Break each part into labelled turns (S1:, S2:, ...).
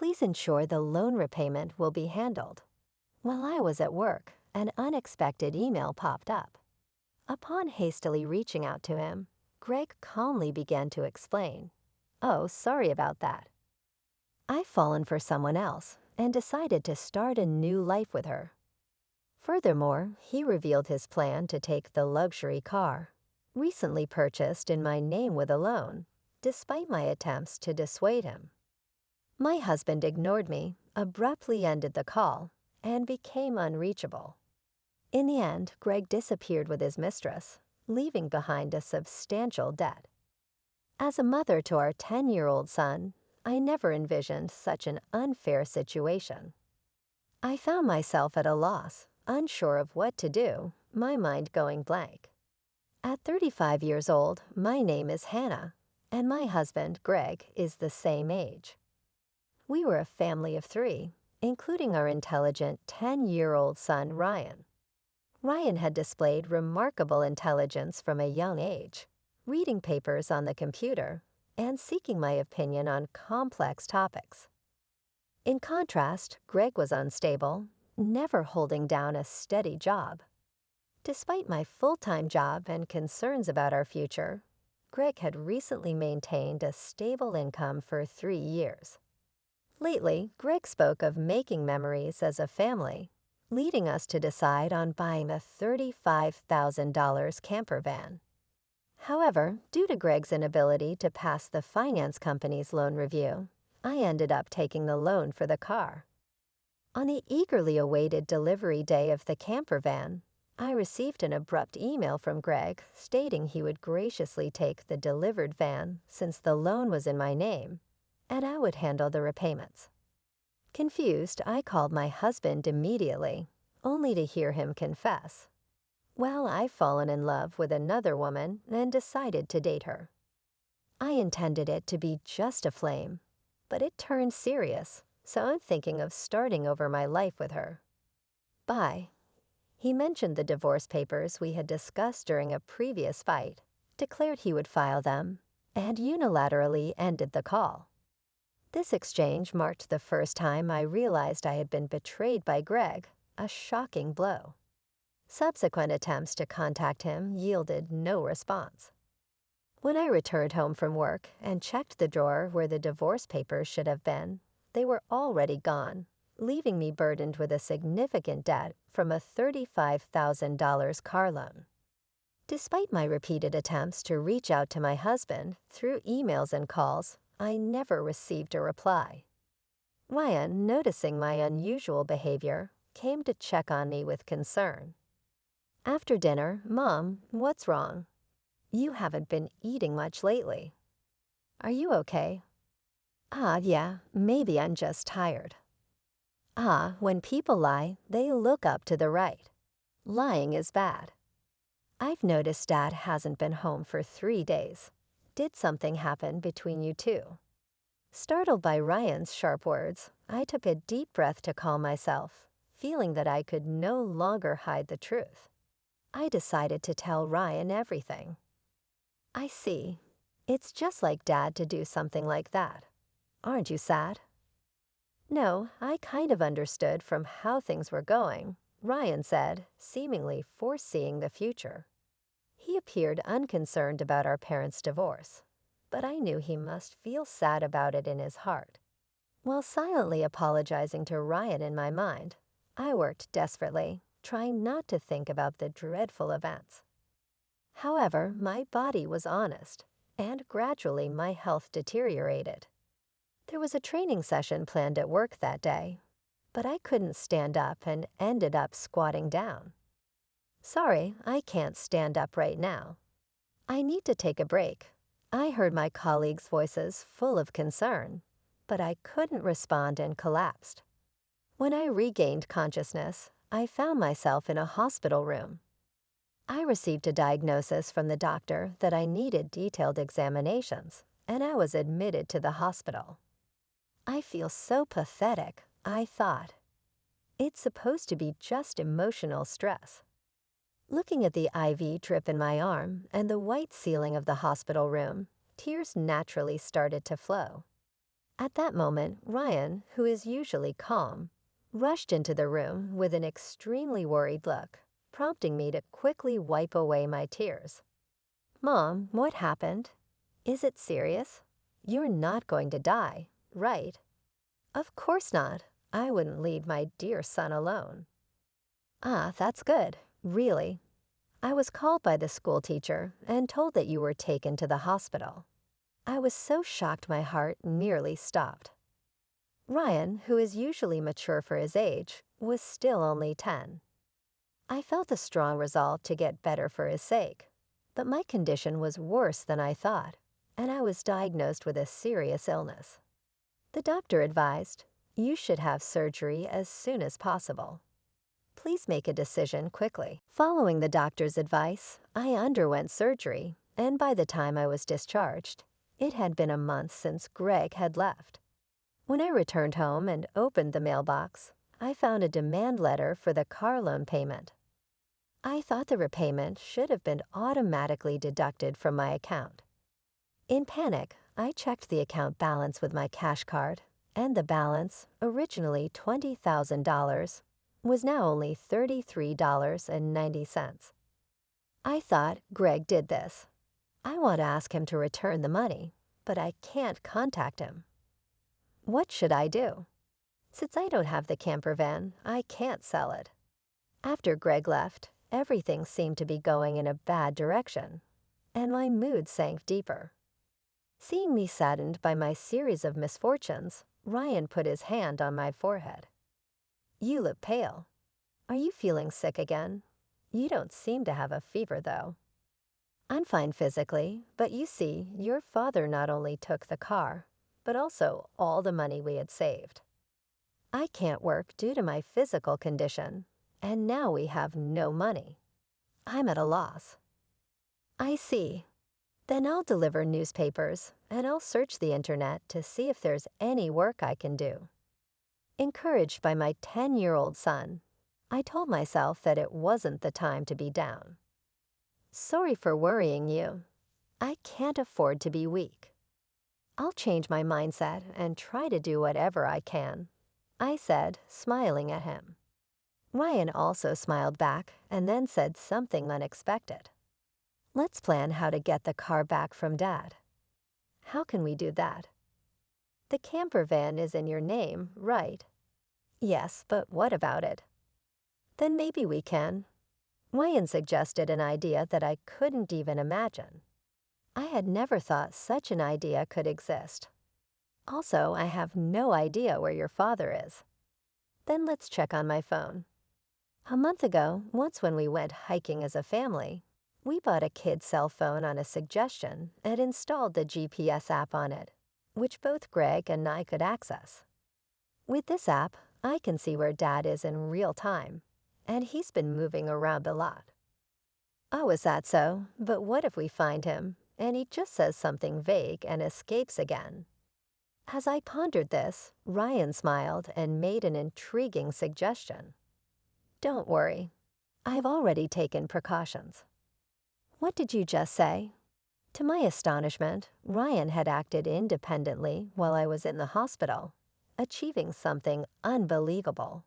S1: Please ensure the loan repayment will be handled. While I was at work, an unexpected email popped up. Upon hastily reaching out to him, Greg calmly began to explain. "Oh, sorry about that. I've fallen for someone else and decided to start a new life with her." Furthermore, he revealed his plan to take the luxury car, recently purchased in my name with a loan, despite my attempts to dissuade him. My husband ignored me, abruptly ended the call, and became unreachable. In the end, Greg disappeared with his mistress, leaving behind a substantial debt. As a mother to our 10-year-old son, I never envisioned such an unfair situation. I found myself at a loss, unsure of what to do, my mind going blank. At 35 years old, my name is Hannah, and my husband, Greg, is the same age. We were a family of 3, including our intelligent 10-year-old son, Ryan. Ryan had displayed remarkable intelligence from a young age, reading papers on the computer and seeking my opinion on complex topics. In contrast, Greg was unstable, never holding down a steady job. Despite my full-time job and concerns about our future, Greg had recently maintained a stable income for 3 years. Lately, Greg spoke of making memories as a family, leading us to decide on buying a $35,000 camper van. However, due to Greg's inability to pass the finance company's loan review, I ended up taking the loan for the car. On the eagerly awaited delivery day of the camper van, I received an abrupt email from Greg stating he would graciously take the delivered van since the loan was in my name, and I would handle the repayments. Confused, I called my husband immediately, only to hear him confess, "Well, I've fallen in love with another woman and decided to date her." I intended it to be just a flame, but it turned serious, so I'm thinking of starting over my life with her. Bye. He mentioned the divorce papers we had discussed during a previous fight, declared he would file them, and unilaterally ended the call. This exchange marked the first time I realized I had been betrayed by Greg, a shocking blow. Subsequent attempts to contact him yielded no response. When I returned home from work and checked the drawer where the divorce papers should have been, they were already gone, leaving me burdened with a significant debt from a $35,000 car loan. Despite my repeated attempts to reach out to my husband through emails and calls, I never received a reply. Ryan, noticing my unusual behavior, came to check on me with concern. After dinner, "Mom, what's wrong? You haven't been eating much lately. Are you okay?" "Ah, yeah, maybe I'm just tired." When people lie, they look up to the right. Lying is bad. I've noticed Dad hasn't been home for 3 days. Did something happen between you two? Startled by Ryan's sharp words, I took a deep breath to calm myself, feeling that I could no longer hide the truth. I decided to tell Ryan everything. "I see. It's just like Dad to do something like that. Aren't you sad?" "No, I kind of understood from how things were going," Ryan said, seemingly foreseeing the future. He appeared unconcerned about our parents' divorce, but I knew he must feel sad about it in his heart. While silently apologizing to Ryan in my mind, I worked desperately, trying not to think about the dreadful events. However, my body was honest, and gradually my health deteriorated. There was a training session planned at work that day, but I couldn't stand up and ended up squatting down. "Sorry, I can't stand up right now. I need to take a break." I heard my colleagues' voices full of concern, but I couldn't respond and collapsed. When I regained consciousness, I found myself in a hospital room. I received a diagnosis from the doctor that I needed detailed examinations, and I was admitted to the hospital. I feel so pathetic, I thought. It's supposed to be just emotional stress. Looking at the IV drip in my arm and the white ceiling of the hospital room, tears naturally started to flow. At that moment, Ryan, who is usually calm, rushed into the room with an extremely worried look, prompting me to quickly wipe away my tears. "Mom, what happened? Is it serious? You're not going to die, right?" "Of course not. I wouldn't leave my dear son alone." "Ah, that's good. Really. I was called by the school teacher and told that you were taken to the hospital." I was so shocked my heart nearly stopped. Ryan, who is usually mature for his age, was still only 10. I felt a strong resolve to get better for his sake, but my condition was worse than I thought, and I was diagnosed with a serious illness. The doctor advised, "You should have surgery as soon as possible. Please make a decision quickly." Following the doctor's advice, I underwent surgery, and by the time I was discharged, it had been a month since Greg had left. When I returned home and opened the mailbox, I found a demand letter for the car loan payment. I thought the repayment should have been automatically deducted from my account. In panic, I checked the account balance with my cash card, and the balance, originally $20,000, was now only $33.90. I thought, Greg did this. I want to ask him to return the money, but I can't contact him. What should I do? Since I don't have the camper van, I can't sell it. After Greg left, everything seemed to be going in a bad direction, and my mood sank deeper. Seeing me saddened by my series of misfortunes, Ryan put his hand on my forehead. "You look pale. Are you feeling sick again? You don't seem to have a fever, though." "I'm fine physically, but you see, your father not only took the car, but also all the money we had saved. I can't work due to my physical condition, and now we have no money. I'm at a loss." "I see. Then I'll deliver newspapers, and I'll search the internet to see if there's any work I can do." Encouraged by my 10-year-old son, I told myself that it wasn't the time to be down. "Sorry for worrying you. I can't afford to be weak. I'll change my mindset and try to do whatever I can," I said, smiling at him. Ryan also smiled back and then said something unexpected. "Let's plan how to get the car back from Dad." "How can we do that?" "The camper van is in your name, right?" "Yes, but what about it?" "Then maybe we can." Ryan suggested an idea that I couldn't even imagine. I had never thought such an idea could exist. "Also, I have no idea where your father is." "Then let's check on my phone." A month ago, once when we went hiking as a family, we bought a kid's cell phone on a suggestion and installed the GPS app on it, which both Greg and I could access. With this app, I can see where Dad is in real time, and he's been moving around a lot. "Oh, is that so? But what if we find him, and he just says something vague and escapes again?" As I pondered this, Ryan smiled and made an intriguing suggestion. "Don't worry. I've already taken precautions." "What did you just say?" To my astonishment, Ryan had acted independently while I was in the hospital, achieving something unbelievable.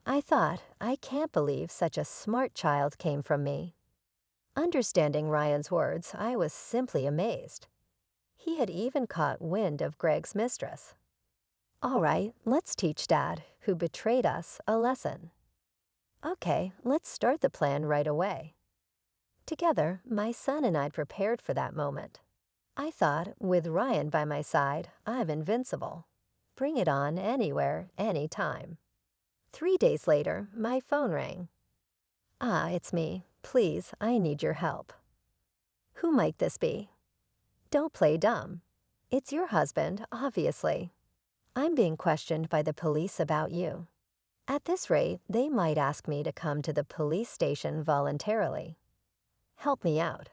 S1: I thought, I can't believe such a smart child came from me. Understanding Ryan's words, I was simply amazed. He had even caught wind of Greg's mistress. "All right, let's teach Dad, who betrayed us, a lesson." "Okay, let's start the plan right away." Together, my son and I prepared for that moment. I thought, with Ryan by my side, I'm invincible. Bring it on anywhere, anytime. 3 days later, my phone rang. "Ah, it's me. Please, I need your help." "Who might this be?" "Don't play dumb. It's your husband, obviously. I'm being questioned by the police about you. At this rate, they might ask me to come to the police station voluntarily. Help me out."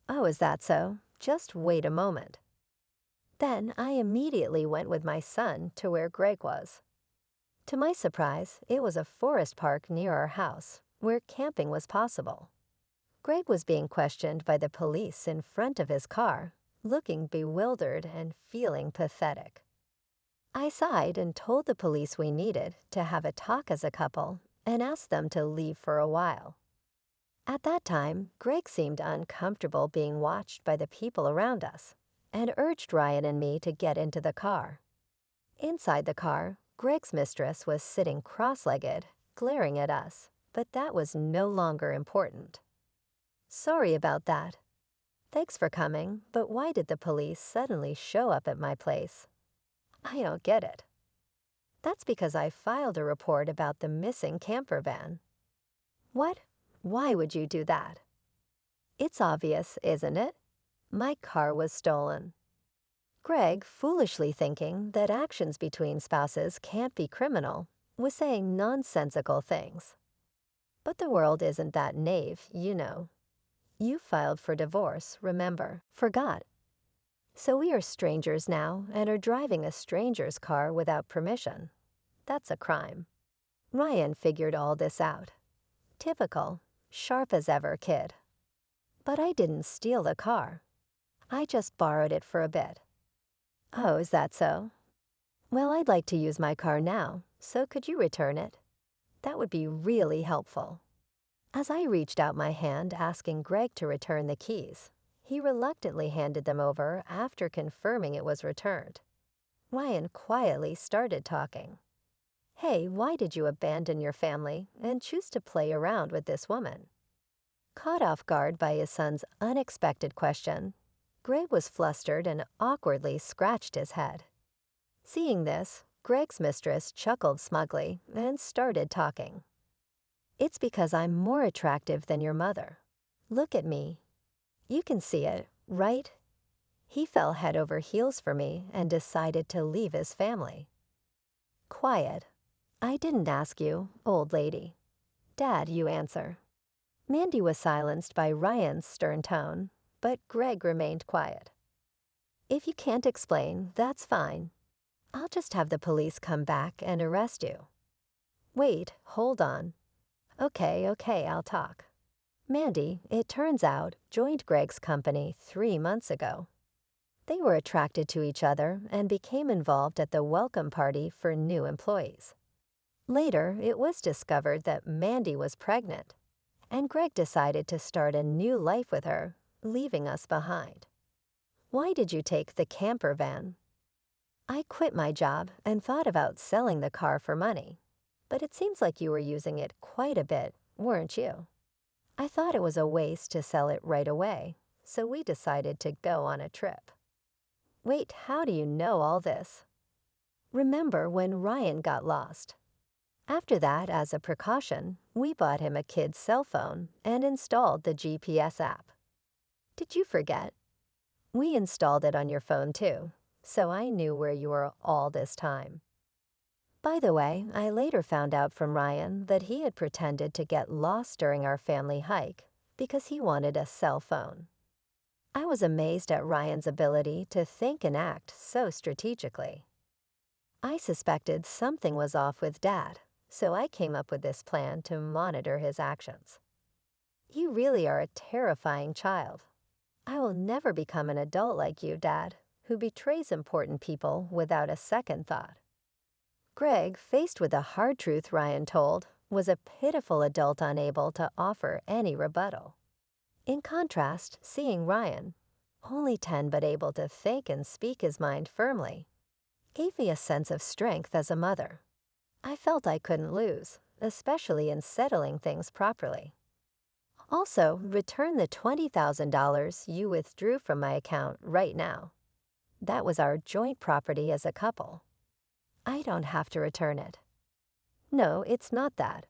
S1: "Oh, is that so? Just wait a moment." Then I immediately went with my son to where Greg was. To my surprise, it was a forest park near our house, where camping was possible. Greg was being questioned by the police in front of his car, looking bewildered and feeling pathetic. I sighed and told the police we needed to have a talk as a couple and asked them to leave for a while. At that time, Greg seemed uncomfortable being watched by the people around us and urged Ryan and me to get into the car. Inside the car, Greg's mistress was sitting cross-legged, glaring at us, but that was no longer important. Sorry about that. Thanks for coming, but why did the police suddenly show up at my place? I don't get it. That's because I filed a report about the missing camper van. What? Why would you do that? It's obvious, isn't it? My car was stolen. Greg, foolishly thinking that actions between spouses can't be criminal, was saying nonsensical things. But the world isn't that naive, you know. You filed for divorce, remember? Forgot. So we are strangers now and are driving a stranger's car without permission. That's a crime. Ryan figured all this out. Typical, sharp as ever kid. But I didn't steal the car. I just borrowed it for a bit. Oh, is that so? Well, I'd like to use my car now, so could you return it? That would be really helpful. As I reached out my hand asking Greg to return the keys, he reluctantly handed them over after confirming it was returned. Ryan quietly started talking. Hey, why did you abandon your family and choose to play around with this woman? Caught off guard by his son's unexpected question, Greg was flustered and awkwardly scratched his head. Seeing this, Greg's mistress chuckled smugly and started talking. It's because I'm more attractive than your mother. Look at me. You can see it, right? He fell head over heels for me and decided to leave his family. Quiet. I didn't ask you, old lady. Dad, you answer. Mandy was silenced by Ryan's stern tone, but Greg remained quiet. If you can't explain, that's fine. I'll just have the police come back and arrest you. Wait, hold on. Okay, I'll talk. Mandy, it turns out, joined Greg's company 3 months ago. They were attracted to each other and became involved at the welcome party for new employees. Later, it was discovered that Mandy was pregnant, and Greg decided to start a new life with her, leaving us behind. Why did you take the camper van? I quit my job and thought about selling the car for money, but it seems like you were using it quite a bit, weren't you? I thought it was a waste to sell it right away, so we decided to go on a trip. Wait, how do you know all this? Remember when Ryan got lost? After that, as a precaution, we bought him a kid's cell phone and installed the GPS app. Did you forget? We installed it on your phone too, so I knew where you were all this time. By the way, I later found out from Ryan that he had pretended to get lost during our family hike because he wanted a cell phone. I was amazed at Ryan's ability to think and act so strategically. I suspected something was off with Dad, so I came up with this plan to monitor his actions. You really are a terrifying child. I will never become an adult like you, Dad, who betrays important people without a second thought. Greg, faced with the hard truth Ryan told, was a pitiful adult unable to offer any rebuttal. In contrast, seeing Ryan, only 10 but able to think and speak his mind firmly, gave me a sense of strength as a mother. I felt I couldn't lose, especially in settling things properly. Also, return the $20,000 you withdrew from my account right now. That was our joint property as a couple. I don't have to return it. No, it's not that.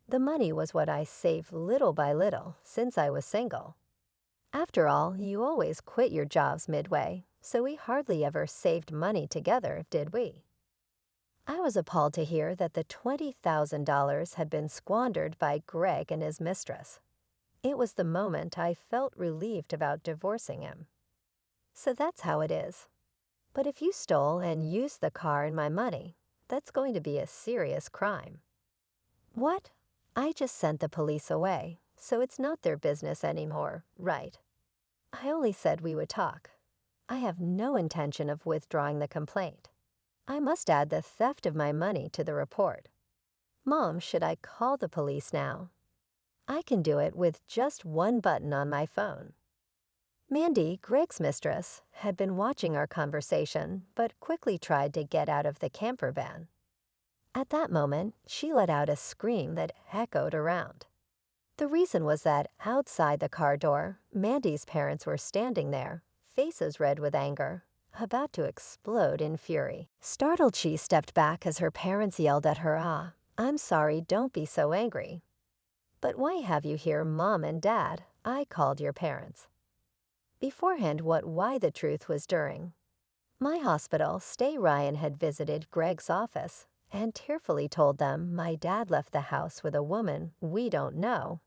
S1: The money was what I saved little by little since I was single. After all, you always quit your jobs midway, so we hardly ever saved money together, did we? I was appalled to hear that the $20,000 had been squandered by Greg and his mistress. It was the moment I felt relieved about divorcing him. So that's how it is. But if you stole and used the car and my money, that's going to be a serious crime. What? I just sent the police away, so it's not their business anymore, right? I only said we would talk. I have no intention of withdrawing the complaint. I must add the theft of my money to the report. Mom, should I call the police now? I can do it with just one button on my phone. Mandy, Greg's mistress, had been watching our conversation, but quickly tried to get out of the camper van. At that moment, she let out a scream that echoed around. The reason was that outside the car door, Mandy's parents were standing there, faces red with anger, about to explode in fury. Startled, she stepped back as her parents yelled at her, "I'm sorry, don't be so angry." "But why have you here, Mom and Dad? I called your parents." Beforehand, why the truth was during my hospital stay, Ryan had visited Greg's office and tearfully told them my dad left the house with a woman we don't know,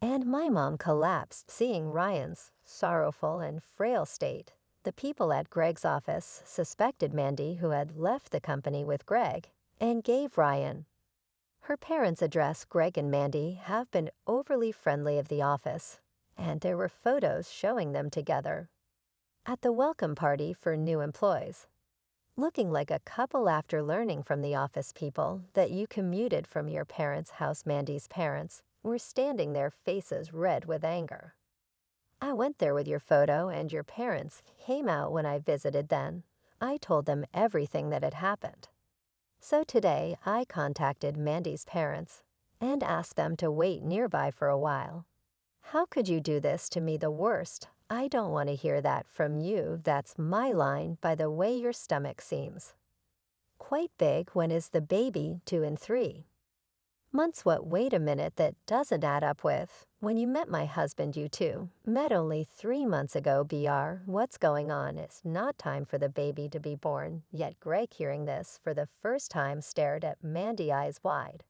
S1: and my mom collapsed seeing Ryan's sorrowful and frail state. The people at Greg's office suspected Mandy, who had left the company with Greg, and gave Ryan her parents' address. Greg and Mandy have been overly friendly of the office, and there were photos showing them together at the welcome party for new employees, looking like a couple after learning from the office people that you commuted from your parents' house. Mandy's parents were standing there, faces red with anger. "I went there with your photo, and your parents came out when I visited then. I told them everything that had happened." So today I contacted Mandy's parents and asked them to wait nearby for a while. "How could you do this to me, the worst? I don't want to hear that from you. That's my line, by the way your stomach seems quite big. When is the baby? 2 and 3 months. What? Wait a minute, that doesn't add up with when you met my husband. You two met only 3 months ago. What's going on? It's not time for the baby to be born yet." Greg, hearing this for the first time, stared at Mandy, eyes wide.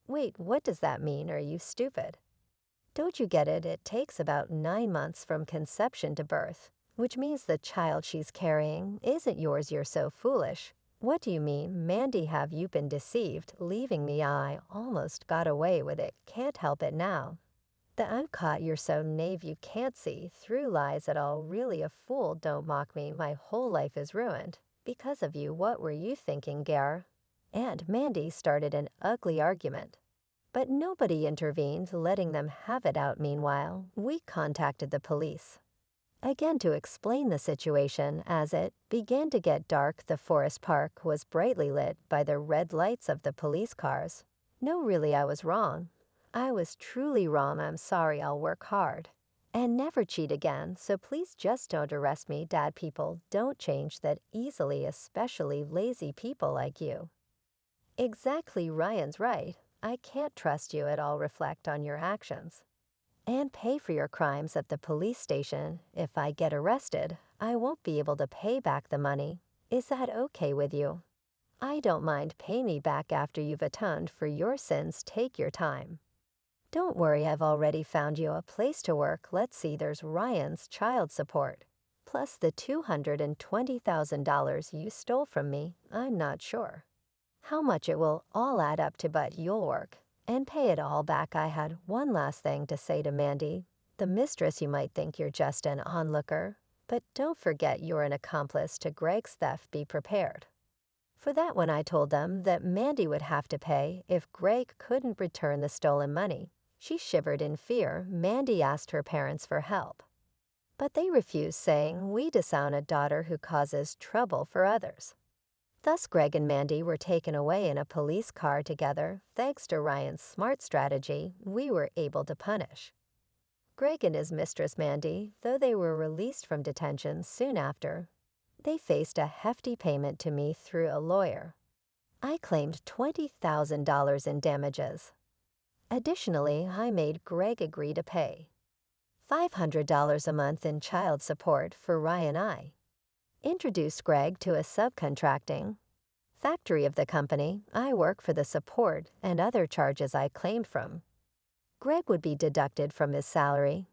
S1: "Wait, what does that mean? Are you stupid? Don't you get it? It takes about 9 months from conception to birth, which means the child she's carrying isn't yours. You're so foolish." "What do you mean, Mandy? Have you been deceived, leaving me? I almost got away with it. Can't help it now that I'm caught. You're so naive you can't see through lies at all. Really a fool. Don't mock me. My whole life is ruined because of you. What were you thinking, Gar?" And Mandy started an ugly argument, but nobody intervened, letting them have it out. Meanwhile, we contacted the police again to explain the situation. As it began to get dark, the forest park was brightly lit by the red lights of the police cars. "No, really, I was wrong. I was truly wrong. I'm sorry. I'll work hard and never cheat again. So please just don't arrest me, Dad. People don't change that easily, especially lazy people like you." "Exactly, Ryan's right. I can't trust you at all. Reflect on your actions and pay for your crimes at the police station. If I get arrested, I won't be able to pay back the money. Is that okay with you?" "I don't mind. Pay me back after you've atoned for your sins. Take your time. Don't worry, I've already found you a place to work. Let's see, there's Ryan's child support, plus the $220,000 you stole from me. I'm not sure how much it will all add up to, but you'll work and pay it all back." I had one last thing to say to Mandy, the mistress. "You might think you're just an onlooker, but don't forget you're an accomplice to Greg's theft. Be prepared for that." When I told them that Mandy would have to pay if Greg couldn't return the stolen money, she shivered in fear. Mandy asked her parents for help, but they refused, saying, "We disown a daughter who causes trouble for others." Thus, Greg and Mandy were taken away in a police car together. Thanks to Ryan's smart strategy, we were able to punish Greg and his mistress Mandy, though they were released from detention soon after. They faced a hefty payment to me through a lawyer. I claimed $20,000 in damages. Additionally, I made Greg agree to pay $500 a month in child support for Ryan. I introduced Greg to a subcontracting factory of the company. I work for the support and other charges I claimed from Greg would be deducted from his salary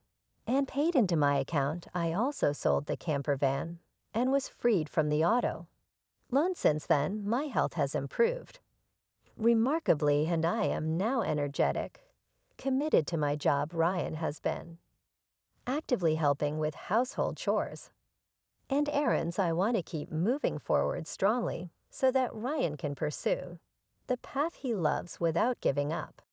S1: and paid into my account. I also sold the camper van and was freed from the auto loan. Since then, my health has improved remarkably, and I am now energetic, committed to my job. Ryan has been actively helping with household chores and errands. I want to keep moving forward strongly so that Ryan can pursue the path he loves without giving up.